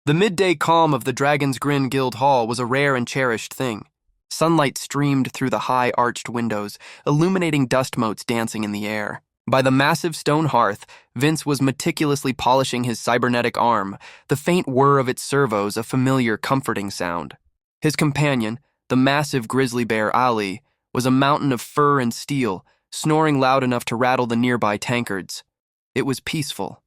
The midday calm of the Dragon's Grin Guild Hall was a rare and cherished thing. Sunlight streamed through the high arched windows, illuminating dust motes dancing in the air. By the massive stone hearth, Vince was meticulously polishing his cybernetic arm, the faint whir of its servos a familiar, comforting sound. His companion, the massive grizzly bear Ali, was a mountain of fur and steel, snoring loud enough to rattle the nearby tankards. It was peaceful.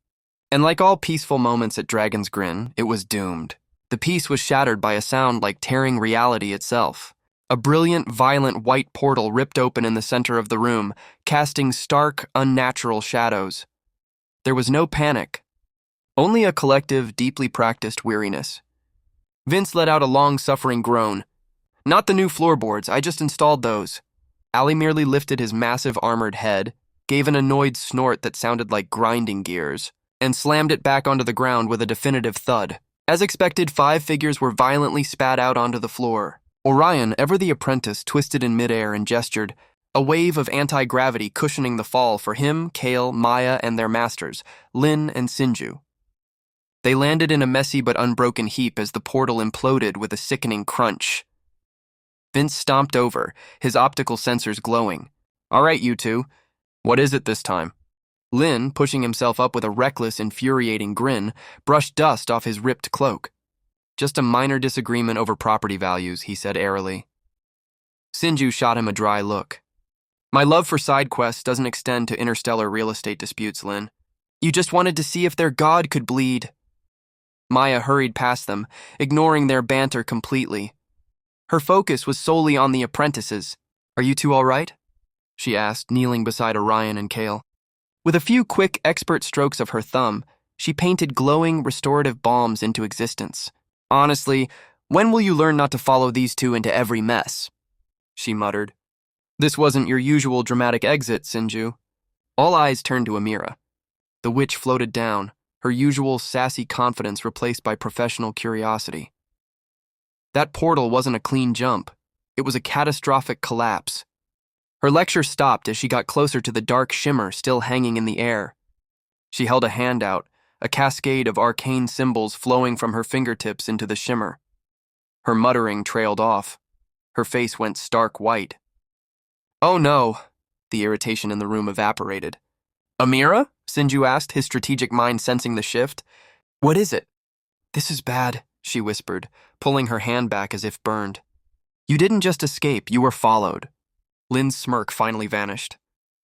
And like all peaceful moments at Dragon's Grin, it was doomed. The peace was shattered by a sound like tearing reality itself. A brilliant, violent white portal ripped open in the center of the room, casting stark, unnatural shadows. There was no panic, only a collective, deeply practiced weariness. Vince let out a long-suffering groan. "Not the new floorboards, I just installed those." Ali merely lifted his massive armored head, gave an annoyed snort that sounded like grinding gears, and slammed it back onto the ground with a definitive thud. As expected, 5 figures were violently spat out onto the floor. Orion, ever the apprentice, twisted in midair and gestured, a wave of anti-gravity cushioning the fall for him, Kale, Maya, and their masters, Lin and Sinju. They landed in a messy but unbroken heap as the portal imploded with a sickening crunch. Vince stomped over, his optical sensors glowing. "All right, you two. What is it this time?" Lin, pushing himself up with a reckless, infuriating grin, brushed dust off his ripped cloak. "Just a minor disagreement over property values," he said airily. Sinju shot him a dry look. "My love for side quests doesn't extend to interstellar real estate disputes, Lin. You just wanted to see if their god could bleed." Maya hurried past them, ignoring their banter completely. Her focus was solely on the apprentices. "Are you two all right?" she asked, kneeling beside Orion and Kale. With a few quick, expert strokes of her thumb, she painted glowing, restorative balms into existence. "Honestly, when will you learn not to follow these two into every mess?" she muttered. "This wasn't your usual dramatic exit, Sinju." All eyes turned to Amira. The witch floated down, her usual sassy confidence replaced by professional curiosity. That portal wasn't a clean jump. It was a catastrophic collapse. Her lecture stopped as she got closer to the dark shimmer still hanging in the air. She held a hand out, a cascade of arcane symbols flowing from her fingertips into the shimmer. Her muttering trailed off. Her face went stark white. "Oh no," the irritation in the room evaporated. "Amira?" Sinju asked, his strategic mind sensing the shift. "What is it?" "This is bad," she whispered, pulling her hand back as if burned. "You didn't just escape, you were followed." Lin's smirk finally vanished.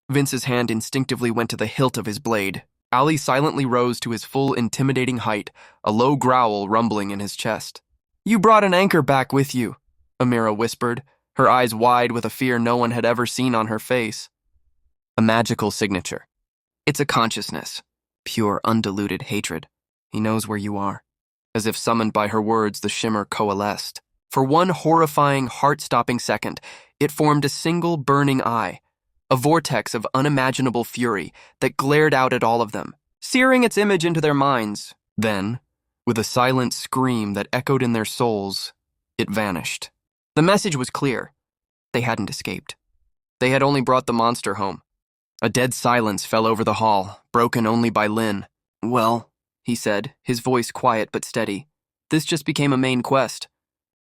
Vince's hand instinctively went to the hilt of his blade. Ali silently rose to his full, intimidating height, a low growl rumbling in his chest. "You brought an anchor back with you," Amira whispered, her eyes wide with a fear no one had ever seen on her face. "A magical signature. It's a consciousness, pure, undiluted hatred. He knows where you are." As if summoned by her words, the shimmer coalesced. For one horrifying, heart-stopping second, it formed a single burning eye, a vortex of unimaginable fury that glared out at all of them, searing its image into their minds. Then, with a silent scream that echoed in their souls, it vanished. The message was clear. They hadn't escaped. They had only brought the monster home. A dead silence fell over the hall, broken only by Lin. "Well," he said, his voice quiet but steady, "this just became a main quest.